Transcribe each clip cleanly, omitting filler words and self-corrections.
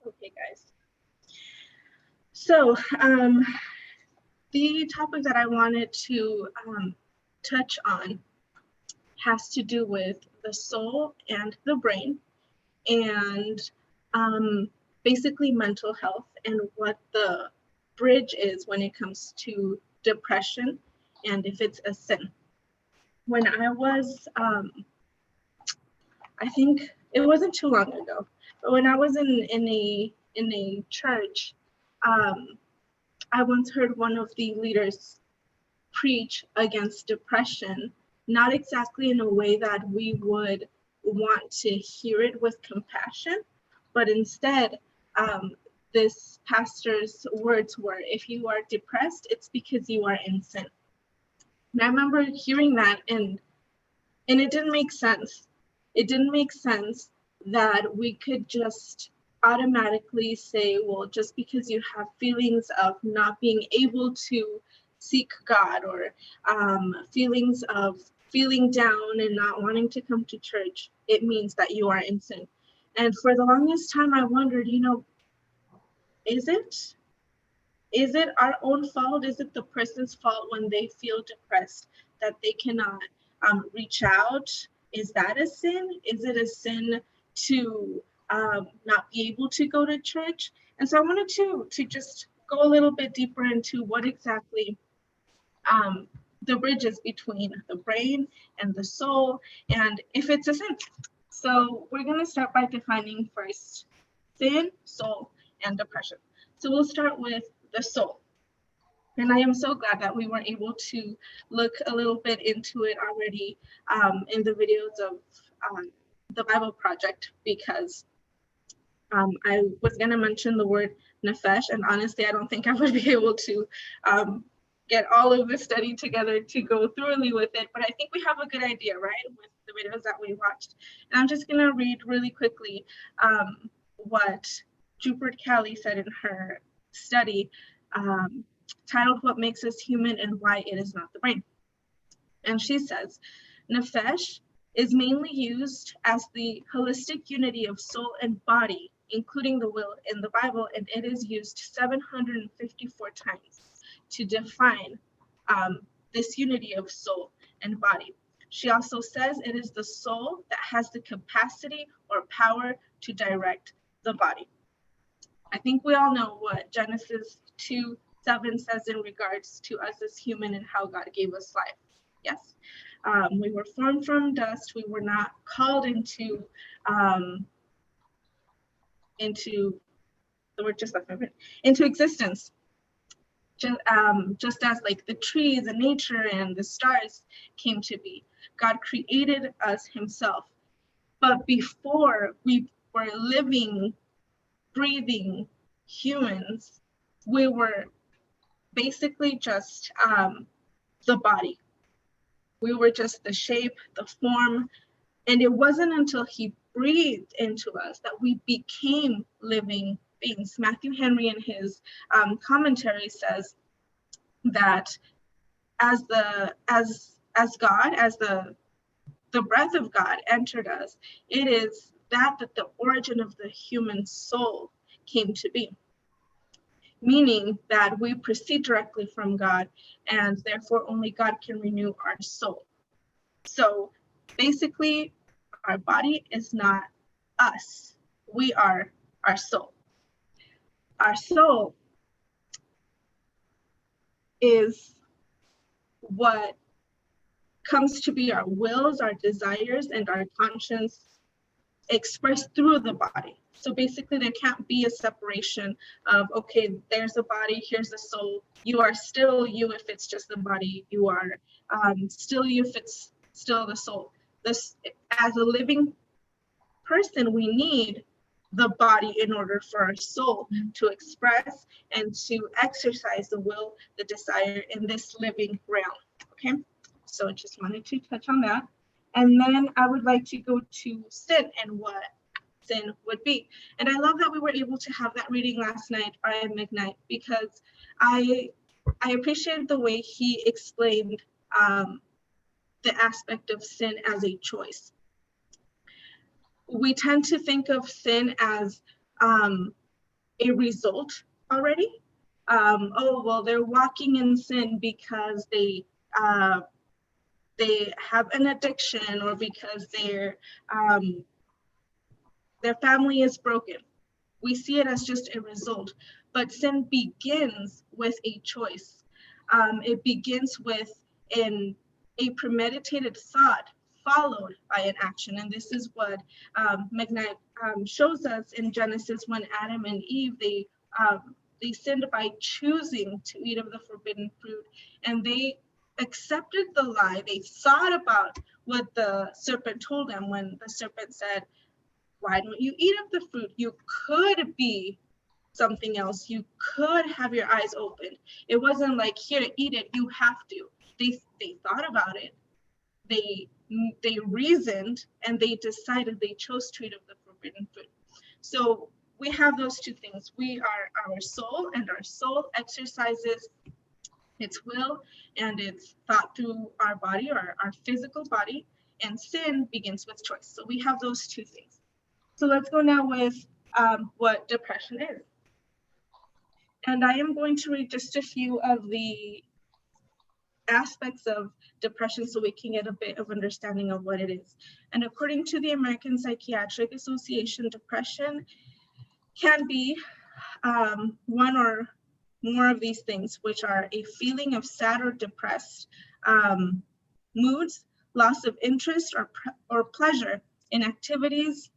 Okay, guys. So the topic that I wanted to touch on has to do with the soul and the brain, and basically mental health and what the bridge is when it comes to depression and if it's a sin. When I was, I think it wasn't too long ago, but when I was in a church, um, I once heard one of the leaders preach against depression, not exactly in a way that we would want to hear it with compassion, but instead, um, this pastor's words were, if you are depressed, it's because you are in sin. And I remember hearing that, and it didn't make sense. It didn't make sense that we could just automatically say, well, just because you have feelings of not being able to seek God, or feelings of feeling down and not wanting to come to church, it means that you are in sin. And for the longest time, I wondered, is it? Is it our own fault? Is it the person's fault when they feel depressed that they cannot reach out? Is that a sin? Is it a sin to not be able to go to church? And so I wanted to just go a little bit deeper into what exactly the bridge is between the brain and the soul, and if it's a sin. So we're going to start by defining first sin, soul, and depression. So we'll start with the soul. And I am so glad that we were able to look a little bit into it already in the videos of the Bible Project, because I was going to mention the word nefesh, and honestly, I don't think I would be able to get all of the study together to go thoroughly with it, but I think we have a good idea, right, with the videos that we watched. And I'm just going to read really quickly what Jupert Cali said in her study titled What Makes Us Human and Why It Is Not the Brain. And she says, nefesh is mainly used as the holistic unity of soul and body, including the will in the Bible, and it is used 754 times to define this unity of soul and body. She also says it is the soul that has the capacity or power to direct the body. I think we all know what Genesis 2:7 says in regards to us as human and how God gave us life. Yes, we were formed from dust. We were not called into the word just left my brain, into existence. Just as like the trees and nature and the stars came to be, God created us himself. But before we were living, breathing humans, we were basically just the body. We were just the shape, the form, and it wasn't until he breathed into us that we became living beings. Matthew Henry in his commentary says that as God, as the breath of God entered us, it is that the origin of the human soul came to be, meaning that we proceed directly from God, and therefore only God can renew our soul. So basically, our body is not us. We are our soul. Our soul is what comes to be our wills, our desires, and our conscience expressed through the body. So basically, there can't be a separation of, okay, there's a body, here's the soul. You are still you if it's just the body. You are still you if it's still the soul. This, as a living person, we need the body in order for our soul to express and to exercise the will, the desire in this living realm. Okay, so I just wanted to touch on that. And then I would like to go to sin and what sin would be. And I love that we were able to have that reading last night by midnight, because I appreciated the way he explained the aspect of sin as a choice. We tend to think of sin as a result already. Oh, well, they're walking in sin because they have an addiction, or because their family is broken. We see it as just a result, but sin begins with a choice. It begins with a premeditated thought followed by an action. And this is what McKnight shows us in Genesis, when Adam and Eve, they sinned by choosing to eat of the forbidden fruit, and they accepted the lie. They thought about what the serpent told them when the serpent said, why don't you eat of the fruit? You could be something else. You could have your eyes opened. It wasn't like, here, eat it, you have to. They thought about it. They reasoned, and they decided, they chose to eat of the forbidden fruit. So we have those two things. We are our soul, and our soul exercises its will and its thought through our body, or our physical body, and sin begins with choice. So we have those two things. So let's go now with what depression is. And I am going to read just a few of the aspects of depression so we can get a bit of understanding of what it is. And according to the American Psychiatric Association, depression can be one or more of these things, which are a feeling of sad or depressed moods, loss of interest or pleasure in activities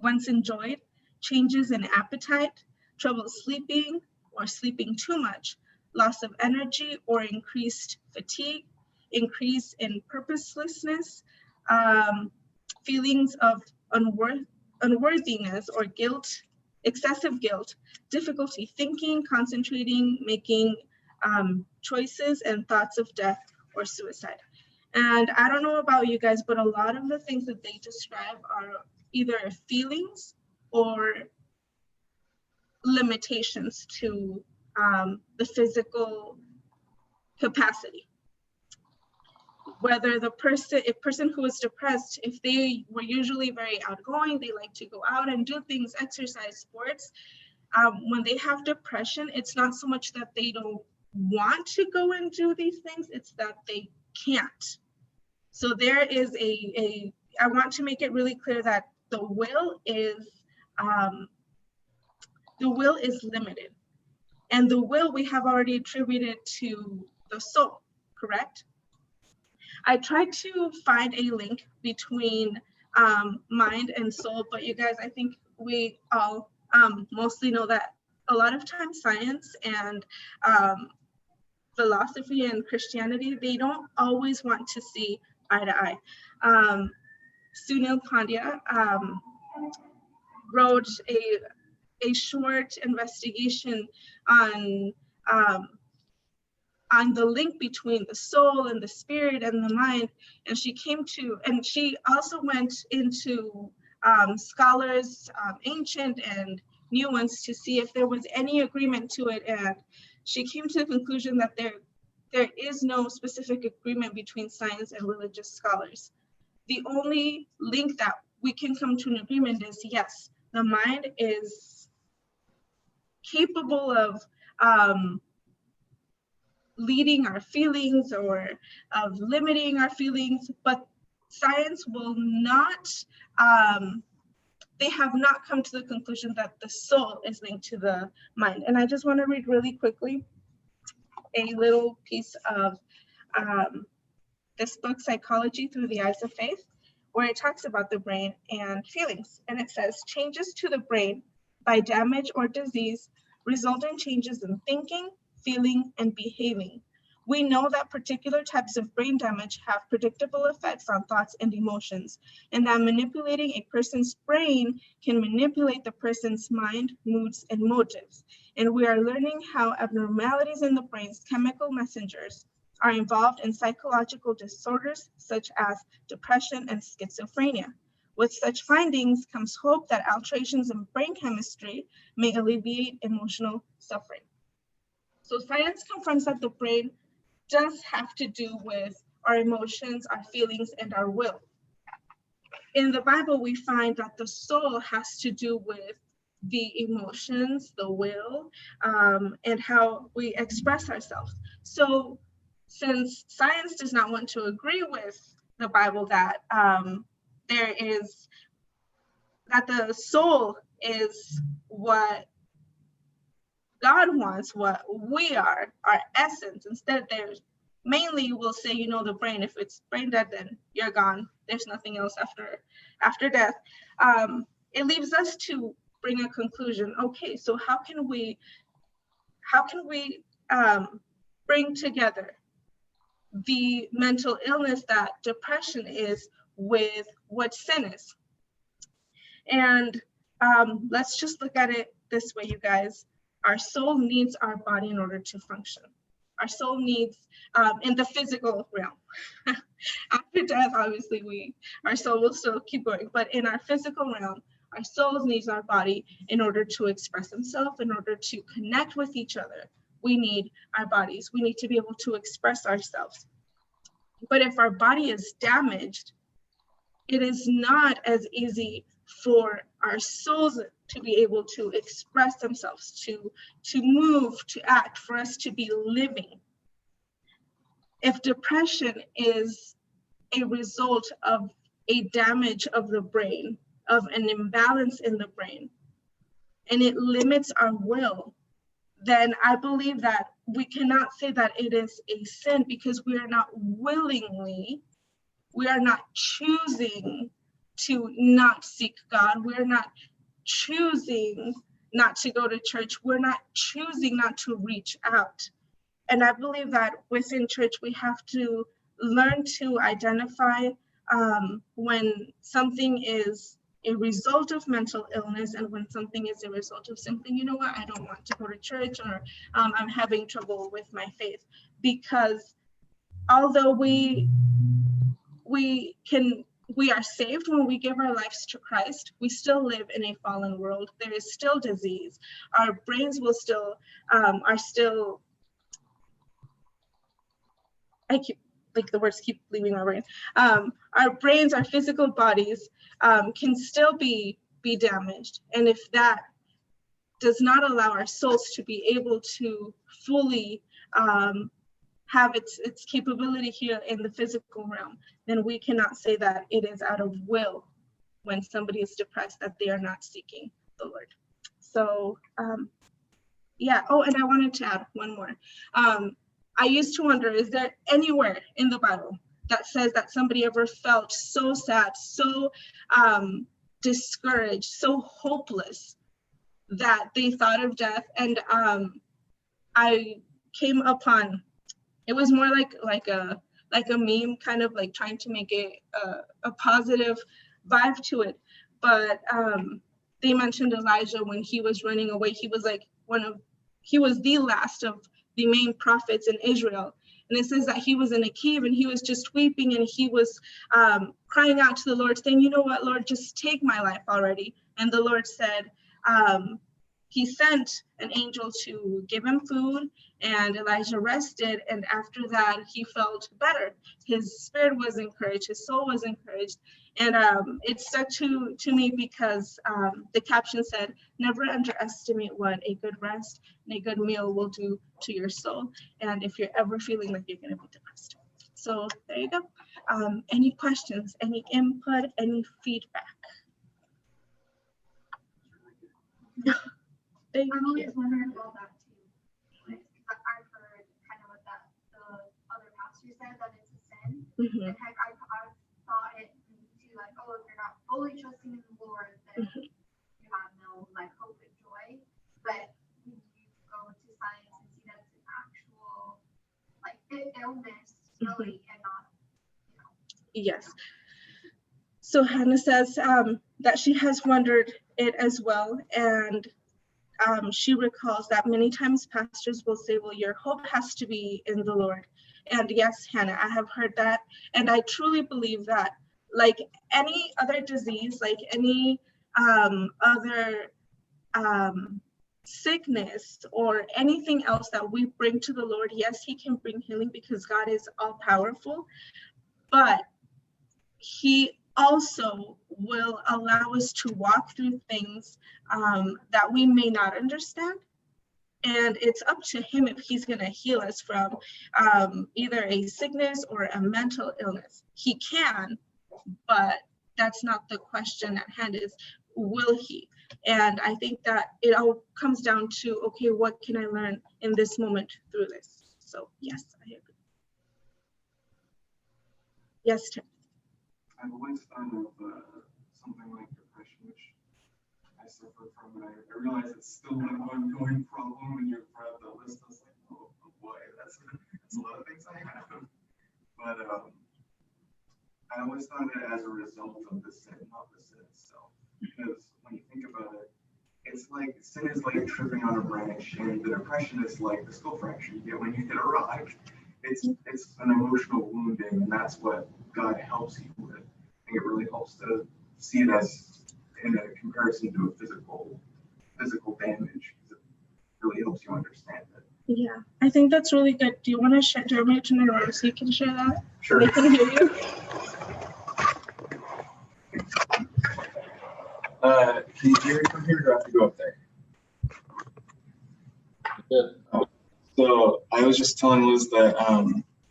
once enjoyed, changes in appetite, trouble sleeping or sleeping too much, loss of energy or increased fatigue, increase in purposelessness, feelings of unworthiness or guilt, excessive guilt, difficulty thinking, concentrating, making choices, and thoughts of death or suicide. And I don't know about you guys, but a lot of the things that they describe are either feelings or limitations to the physical capacity. Whether a person who is depressed, if they were usually very outgoing, they like to go out and do things, exercise, sports, when they have depression, it's not so much that they don't want to go and do these things, it's that they can't. So there is I want to make it really clear that the will is limited. And the will we have already attributed to the soul, correct? I tried to find a link between mind and soul, but you guys, I think we all mostly know that a lot of times science and philosophy and Christianity, they don't always want to see eye to eye. Sunil Pandya wrote a short investigation on the link between the soul and the spirit and the mind, and she also went into scholars, ancient and new ones, to see if there was any agreement to it, and she came to the conclusion that there is no specific agreement between science and religious scholars. The only link that we can come to an agreement is, yes, the mind is capable of leading our feelings or of limiting our feelings, but science will not, they have not come to the conclusion that the soul is linked to the mind. And I just want to read really quickly a little piece of this book, Psychology Through the Eyes of Faith, where it talks about the brain and feelings. And it says, changes to the brain by damage or disease result in changes in thinking, feeling, and behaving. We know that particular types of brain damage have predictable effects on thoughts and emotions, and that manipulating a person's brain can manipulate the person's mind, moods, and motives. And we are learning how abnormalities in the brain's chemical messengers are involved in psychological disorders such as depression and schizophrenia. With such findings comes hope that alterations in brain chemistry may alleviate emotional suffering. So science confirms that the brain does have to do with our emotions, our feelings, and our will. In the Bible, we find that the soul has to do with the emotions, the will, and how we express ourselves. So since science does not want to agree with the Bible that that the soul is what God wants, what we are, our essence. Instead, there's mainly we'll say, the brain. If it's brain dead, then you're gone. There's nothing else after death. It leaves us to bring a conclusion. Okay, so how can we bring together the mental illness that depression is with what sin is? And let's just look at it this way, you guys. Our soul needs our body in order to function. Our soul needs, in the physical realm. After death, obviously, our soul will still keep going. But in our physical realm, our souls needs our body in order to express themselves, in order to connect with each other. We need our bodies. We need to be able to express ourselves. But if our body is damaged, it is not as easy for our souls to be able to express themselves, to move, to act, for us to be living. If depression is a result of a damage of the brain, of an imbalance in the brain, and it limits our will, then I believe that we cannot say that it is a sin, because we are not choosing to not seek God. We're not choosing not to go to church. We're not choosing not to reach out. And I believe that within church, we have to learn to identify when something is a result of mental illness and when something is a result of simply, I don't want to go to church, or I'm having trouble with my faith. Because although we are saved when we give our lives to Christ, we still live in a fallen world. There is still disease. Our brains will still are still, the words keep leaving my brain. Our brains, our physical bodies can still be damaged. And if that does not allow our souls to be able to fully have its capability here in the physical realm, then we cannot say that it is out of will when somebody is depressed, that they are not seeking the Lord. So yeah. Oh, and I wanted to add one more. I used to wonder, is there anywhere in the Bible that says that somebody ever felt so sad, so discouraged, so hopeless that they thought of death? And I came upon, it was more like a meme, kind of like trying to make it a positive vibe to it. But they mentioned Elijah when he was running away. He was he was the last of the main prophets in Israel. And it says that he was in a cave and he was just weeping, and he was crying out to the Lord, saying, you know what, Lord, just take my life already. And the Lord said, he sent an angel to give him food, and Elijah rested. And after that, he felt better. His spirit was encouraged, his soul was encouraged. And it stuck to me because the caption said, never underestimate what a good rest and a good meal will do to your soul, and if you're ever feeling like you're going to be depressed. So there you go. Any questions, any input, any feedback? Thank I'm always you. wondering about that too. Like, I've heard kind of what the other pastor said, that it's a sin. Mm-hmm. And heck, I've thought it too, like, oh, if you're not fully trusting in the Lord, then you have no hope and joy. But when you go to science and see that it's an actual illness, really, and not, Yes. So Hannah says that she has wondered it as well, and she recalls that many times pastors will say, well, your hope has to be in the Lord. And yes, Hannah, I have heard that. And I truly believe that, like any other disease, like any other sickness or anything else that we bring to the Lord, yes, he can bring healing because God is all powerful, but he also will allow us to walk through things that we may not understand. And it's up to him if he's going to heal us from either a sickness or a mental illness. He can, but that's not the question at hand, is will he? And I think that it all comes down to, okay, what can I learn in this moment through this? So yes, I agree. Yes, Tim. I've always thought of something like depression, which I suffer from, and I realize it's still an ongoing problem when you brought the list. I was like, oh boy, that's a lot of things I have. But I always thought it as a result of the sin, not the sin itself. Because when you think about it, it's like sin is like tripping on a branch, and the depression is like the skull fracture you get when you hit a rock. It's an emotional wounding, and that's what God helps you with. I think it really helps to see it as in a comparison to a physical damage. It really helps you understand it. Yeah, I think that's really good. Do you want to share? Do you want me to turn it around so you can share that? Sure. So they can hear you. Can you hear me from here, or do I have to go up there? Yeah. So I was just telling Liz that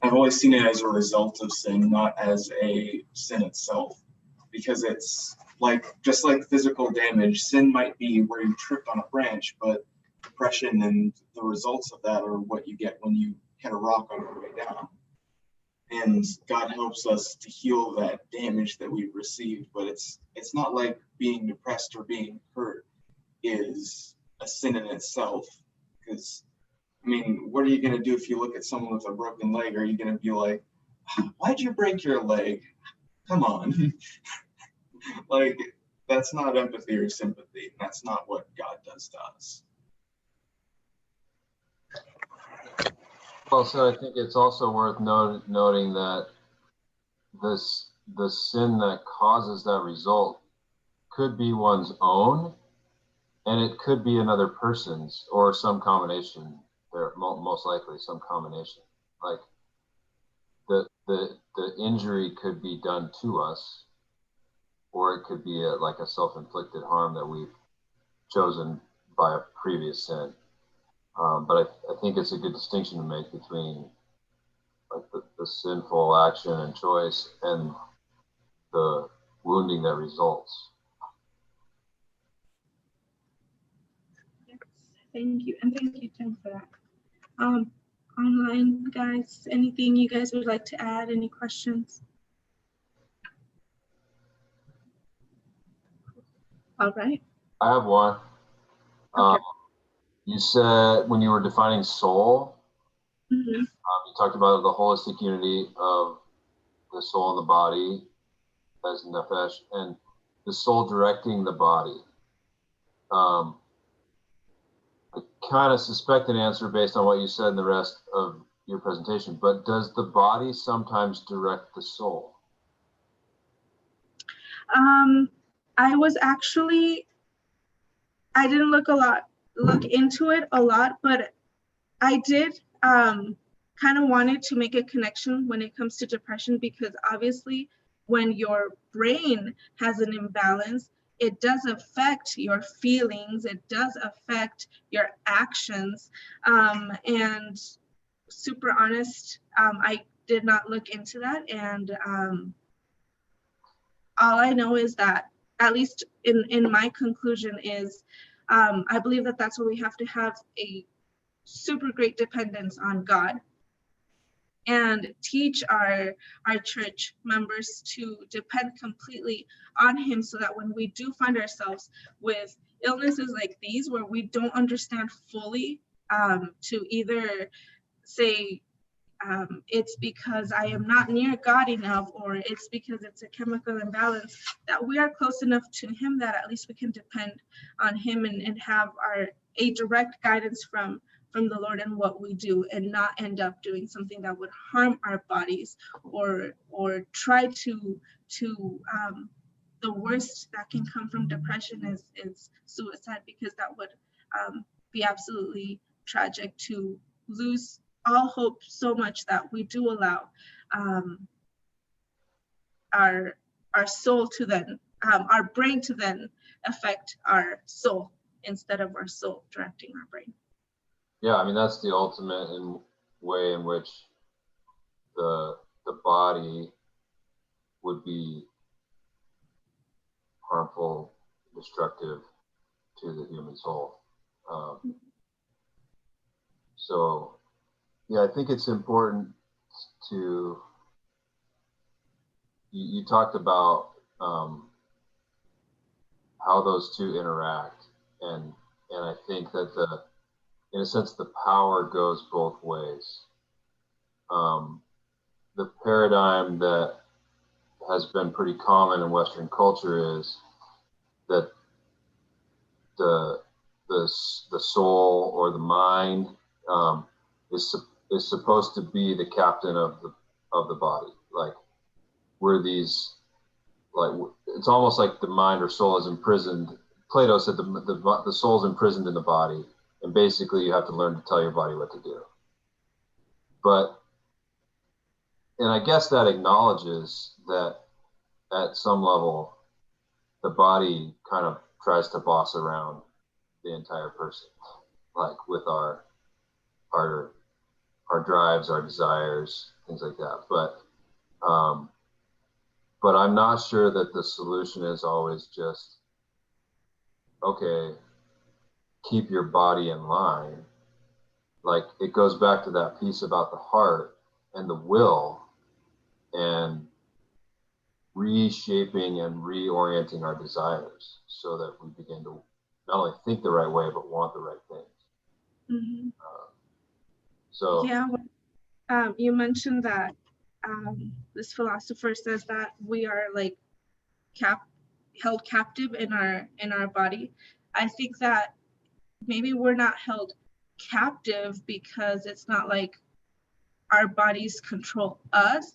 I've always seen it as a result of sin, not as a sin itself, because it's like just like physical damage. Sin might be where you tripped on a branch, but depression and the results of that are what you get when you hit a rock on your way down. And God helps us to heal that damage that we've received, but it's not like being depressed or being hurt is a sin in itself, because I mean, what are you going to do if you look at someone with a broken leg? Are you going to be like, why'd you break your leg? Come on. Like, that's not empathy or sympathy. That's not what God does to us. Well, so I think it's also worth noting that the sin that causes that result could be one's own, and it could be another person's, or some combination. There, most likely some combination. Like the injury could be done to us, or it could be like a self-inflicted harm that we've chosen by a previous sin. But I think it's a good distinction to make between like the sinful action and choice and the wounding that results. Yes, thank you, and thank you, Tim, for that. Online guys, anything you guys would like to add? Any questions? All right. I have one. Okay. You said when you were defining soul, Mm-hmm. you talked about the holistic unity of the soul and the body as nefesh, and the soul directing the body. I kind of suspect an answer based on what you said in the rest of your presentation, but does the body sometimes direct the soul? I didn't look into it a lot, but I did kind of wanted to make a connection when it comes to depression, because obviously when your brain has an imbalance, it does affect your feelings, it does affect your actions. And super honest, I did not look into that. And all I know is that, at least in my conclusion, is I believe that that's where we have to have a super great dependence on God, and teach our church members to depend completely on him, so that when we do find ourselves with illnesses like these where we don't understand fully, to either say it's because I am not near God enough, or it's because it's a chemical imbalance, that we are close enough to him that at least we can depend on him and have a direct guidance from the Lord in what we do, and not end up doing something that would harm our bodies, or try to the worst that can come from depression is suicide, because that would be absolutely tragic, to lose all hope so much that we do allow our our soul to then, our brain to then affect our soul instead of our soul directing our brain. Yeah, I mean, that's the ultimate way in which the body would be harmful, destructive to the human soul. So, yeah, I think it's important to, you talked about how those two interact, and I think that in a sense, the power goes both ways. The paradigm that has been pretty common in Western culture is that the soul or the mind is supposed to be the captain of the body. Like we're these, like it's almost like the mind or soul is imprisoned. Plato said the soul's imprisoned in the body, and basically you have to learn to tell your body what to do. And I guess that acknowledges that at some level, the body kind of tries to boss around the entire person, like with our drives, our desires, things like that. But I'm not sure that the solution is always just, okay, keep your body in line. Like it goes back to that piece about the heart and the will and reshaping and reorienting our desires so that we begin to not only think the right way, but want the right things. Mm-hmm. So yeah, you mentioned that this philosopher says that we are like held captive in our body. I think that maybe we're not held captive because it's not like our bodies control us,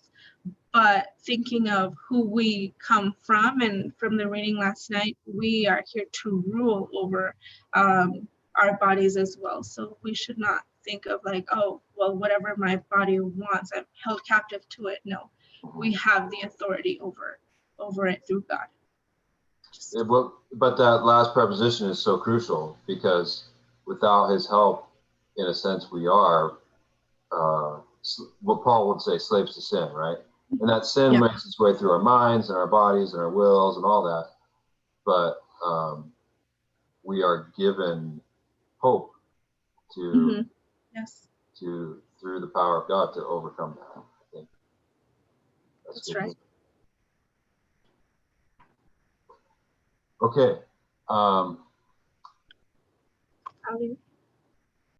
but thinking of who we come from, and from the reading last night, we are here to rule over our bodies as well. So we should not think of like, oh, well, whatever my body wants, I'm held captive to it. No, we have the authority over it through God. But that last preposition is so crucial, because without his help, in a sense, we are what Paul would say, slaves to sin, right? And that sin makes its way through our minds and our bodies and our wills and all that. But we are given hope to through the power of God to overcome that. I think that's right. Okay. Ali?